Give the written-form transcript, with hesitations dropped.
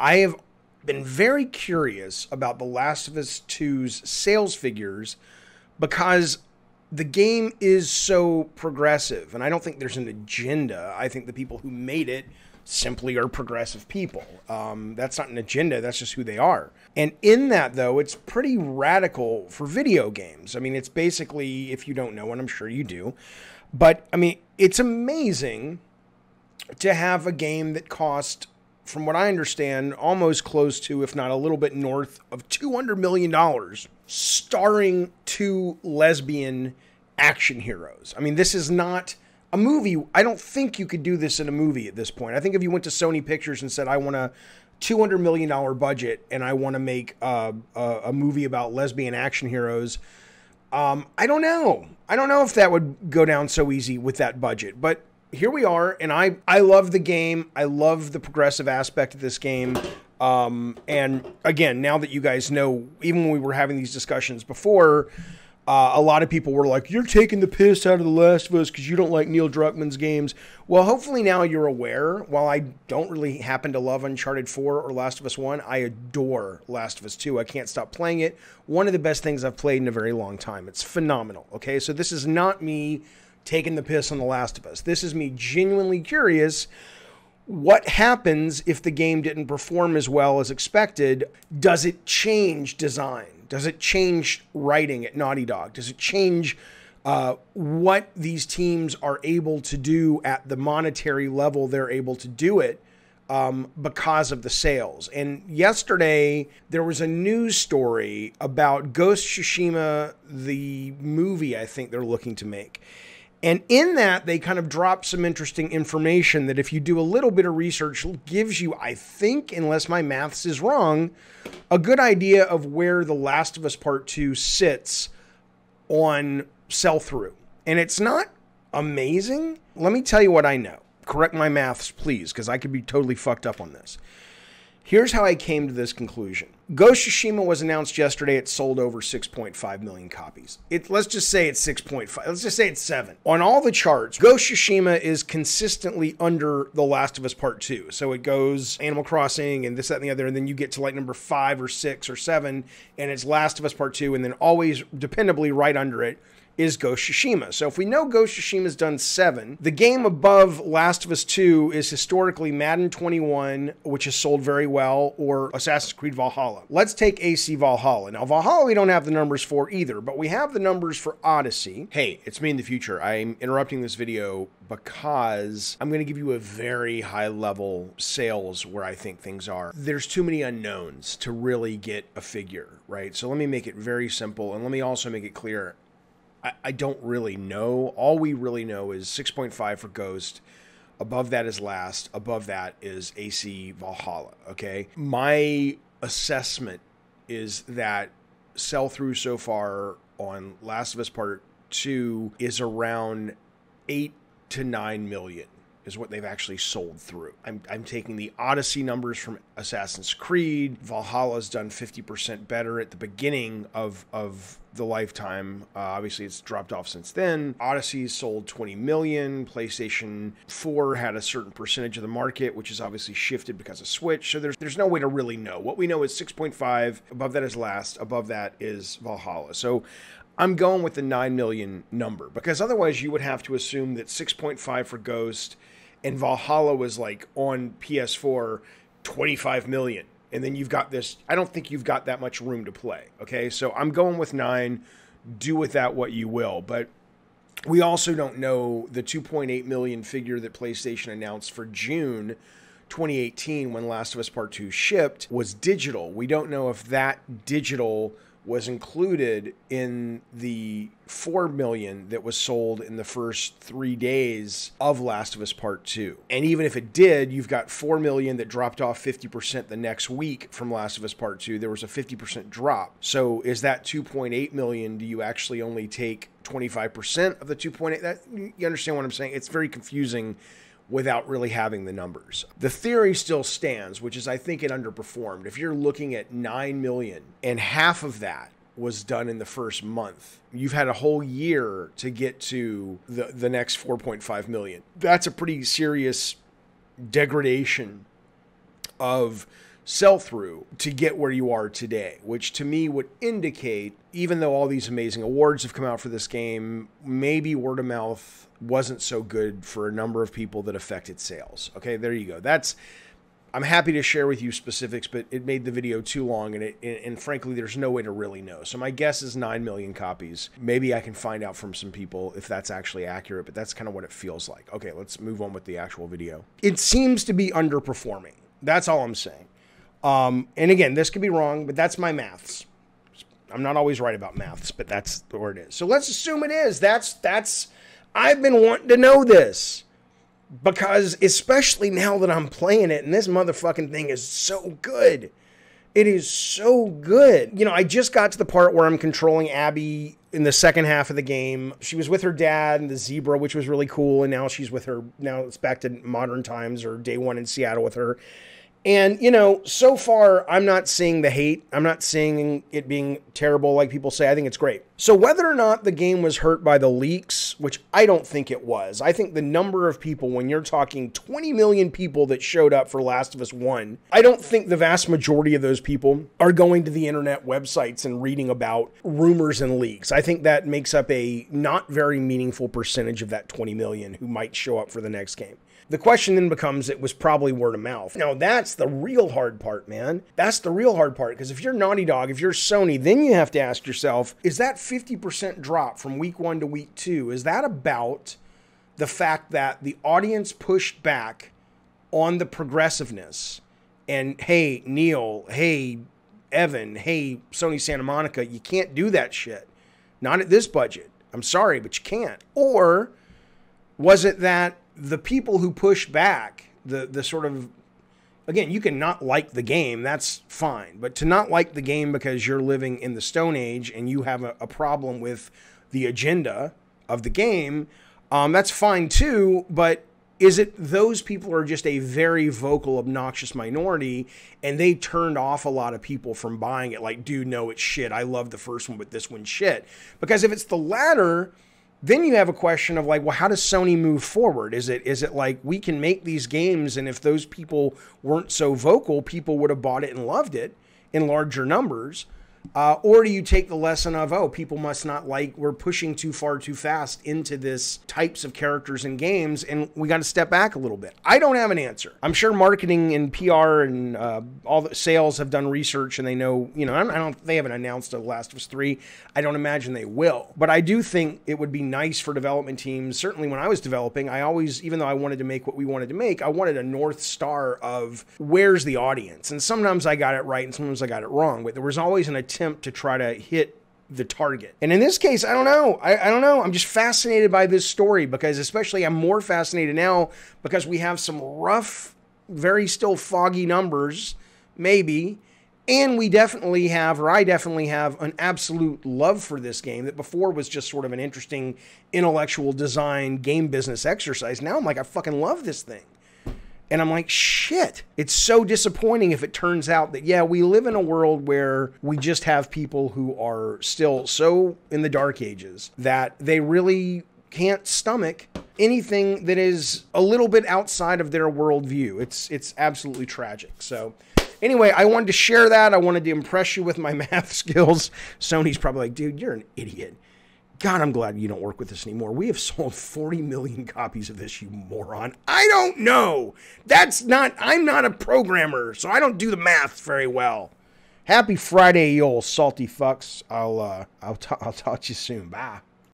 I have been very curious about The Last of Us 2's sales figures because the game is so progressive, and I don't think there's an agenda. I think the people who made it simply are progressive people. That's not an agenda, that's just who they are. And in that, though, it's pretty radical for video games. I mean, it's basically, if you don't know, and I'm sure you do, but I mean, it's amazing to have a game that cost, from what I understand, almost close to, if not a little bit north of $200 million, starring two lesbian action heroes. I mean, this is not a movie. I don't think you could do this in a movie at this point. I think if you went to Sony Pictures and said, I want a $200 million budget and I want to make a movie about lesbian action heroes, I don't know. I don't know if that would go down so easy with that budget. But here we are, and I love the game. I love the progressive aspect of this game. And again, now that you guys know, even when we were having these discussions before, a lot of people were like, you're taking the piss out of The Last of Us because you don't like Neil Druckmann's games. Well, hopefully now you're aware. While I don't really happen to love Uncharted 4 or Last of Us 1, I adore Last of Us 2. I can't stop playing it. One of the best things I've played in a very long time. It's phenomenal, okay? So this is not me taking the piss on The Last of Us. This is me genuinely curious. What happens if the game didn't perform as well as expected? Does it change design? Does it change writing at Naughty Dog? Does it change what these teams are able to do at the monetary level they're able to do it because of the sales? And yesterday, there was a news story about Ghost Tsushima, the movie I think they're looking to make. And in that, they kind of drop some interesting information that if you do a little bit of research, gives you, I think, unless my maths is wrong, a good idea of where The Last of Us Part 2 sits on sell-through. And it's not amazing. Let me tell you what I know. Correct my maths, please, because I could be totally fucked up on this. Here's how I came to this conclusion. Ghost Tsushima was announced yesterday. It sold over 6.5 million copies. Let's just say it's 6.5. Let's just say it's 7. On all the charts, Ghost Tsushima is consistently under The Last of Us Part 2. So it goes Animal Crossing and this, that, and the other, and then you get to like number 5 or 6 or 7, and it's Last of Us Part 2, and then always dependably right under it is Ghost Tsushima. So if we know Ghost Tsushima's done 7, the game above Last of Us 2 is historically Madden 21, which has sold very well, or Assassin's Creed Valhalla. Let's take AC Valhalla. Now, Valhalla we don't have the numbers for either, but we have the numbers for Odyssey. Hey, it's me in the future. I'm interrupting this video because I'm going to give you a very high-level sales where I think things are. There's too many unknowns to really get a figure, right? So let me make it very simple, and let me also make it clear, I don't really know. All we really know is 6.5 for Ghost. Above that is Last. Above that is AC Valhalla, okay? My assessment is that sell-through so far on Last of Us Part 2 is around 8 to 9 million is what they've actually sold through. I'm taking the Odyssey numbers from Assassin's Creed. Valhalla's done 50% better at the beginning of the lifetime. Obviously, it's dropped off since then. Odyssey sold 20 million. PlayStation 4 had a certain percentage of the market, which is obviously shifted because of Switch. So there's no way to really know. What we know is 6.5. Above that is Last. Above that is Valhalla. So I'm going with the 9 million number because otherwise you would have to assume that 6.5 for Ghost and Valhalla was like on PS4 25 million. And then you've got this, I don't think you've got that much room to play. Okay. So I'm going with 9. Do with that what you will. But we also don't know the 2.8 million figure that PlayStation announced for June 2018 when Last of Us Part 2 shipped was digital. We don't know if that digital was included in the 4 million that was sold in the first 3 days of Last of Us Part 2. And even if it did, you've got 4 million that dropped off 50% the next week from Last of Us Part 2. There was a 50% drop. So is that 2.8 million? Do you actually only take 25% of the 2.8? That, you understand what I'm saying? It's very confusing without really having the numbers. The theory still stands, which is I think it underperformed. If you're looking at 9 million and half of that was done in the first month, you've had a whole year to get to the next 4.5 million. That's a pretty serious degradation of sell-through to get where you are today, which to me would indicate, even though all these amazing awards have come out for this game, maybe word of mouth wasn't so good for a number of people that affected sales. Okay, there you go. I'm happy to share with you specifics, but it made the video too long, and frankly, there's no way to really know. So my guess is 9 million copies. Maybe I can find out from some people if that's actually accurate, but that's kind of what it feels like. Okay, let's move on with the actual video. It seems to be underperforming. That's all I'm saying. And again, this could be wrong, but that's my maths. I'm not always right about maths, but that's where it is. So let's assume it is. I've been wanting to know this. Because especially now that I'm playing it and this motherfucking thing is so good. It is so good. You know, I just got to the part where I'm controlling Abby in the second half of the game. She was with her dad and the zebra, which was really cool. And now it's back to modern times, or day one in Seattle with her. And, you know, so far, I'm not seeing the hate. I'm not seeing it being terrible like people say. I think it's great. So whether or not the game was hurt by the leaks, which I don't think it was, I think the number of people, when you're talking 20 million people that showed up for Last of Us 1, I don't think the vast majority of those people are going to the internet websites and reading about rumors and leaks. I think that makes up a not very meaningful percentage of that 20 million who might show up for the next game. The question then becomes, it was probably word of mouth. Now, that's the real hard part, man. That's the real hard part, because if you're Naughty Dog, if you're Sony, then you have to ask yourself, is that 50% drop from week 1 to week 2, is that about the fact that the audience pushed back on the progressiveness? And, hey, Neil, hey, Evan, hey, Sony Santa Monica, you can't do that shit. Not at this budget. I'm sorry, but you can't. Or was it that the people who push back, the sort of, again, you can not like the game, that's fine. But to not like the game because you're living in the Stone Age and you have a problem with the agenda of the game, that's fine too. But is it those people are just a very vocal, obnoxious minority and they turned off a lot of people from buying it? Like, dude, no, it's shit. I love the first one, but this one's shit. Because if it's the latter, then you have a question of like, well, how does Sony move forward? Is it like we can make these games, and if those people weren't so vocal, people would have bought it and loved it in larger numbers? Or do you take the lesson of, oh, people must not like, we're pushing too far too fast into this types of characters and games, and we got to step back a little bit? I don't have an answer. I'm sure marketing and PR and all the sales have done research, and they know, you know, they haven't announced The Last of Us 3. I don't imagine they will. But I do think it would be nice for development teams. Certainly when I was developing, I always, even though I wanted to make what we wanted to make, I wanted a North Star of where's the audience. And sometimes I got it right and sometimes I got it wrong, but there was always an attempt to try to hit the target. And in this case, I don't know. I don't know. I'm just fascinated by this story, because especially I'm more fascinated now because we have some rough, very still foggy numbers, maybe. And we definitely have, or I definitely have, an absolute love for this game that before was just sort of an interesting intellectual design game business exercise. Now I'm like, I fucking love this thing. And I'm like, shit, it's so disappointing if it turns out that, yeah, we live in a world where we just have people who are still so in the dark ages that they really can't stomach anything that is a little bit outside of their worldview. It's absolutely tragic. So anyway, I wanted to share that. I wanted to impress you with my math skills. Sony's probably like, dude, you're an idiot. God, I'm glad you don't work with us anymore. We have sold 40 million copies of this, you moron. I don't know. I'm not a programmer, so I don't do the math very well. Happy Friday, you old salty fucks. I'll talk to you soon. Bye.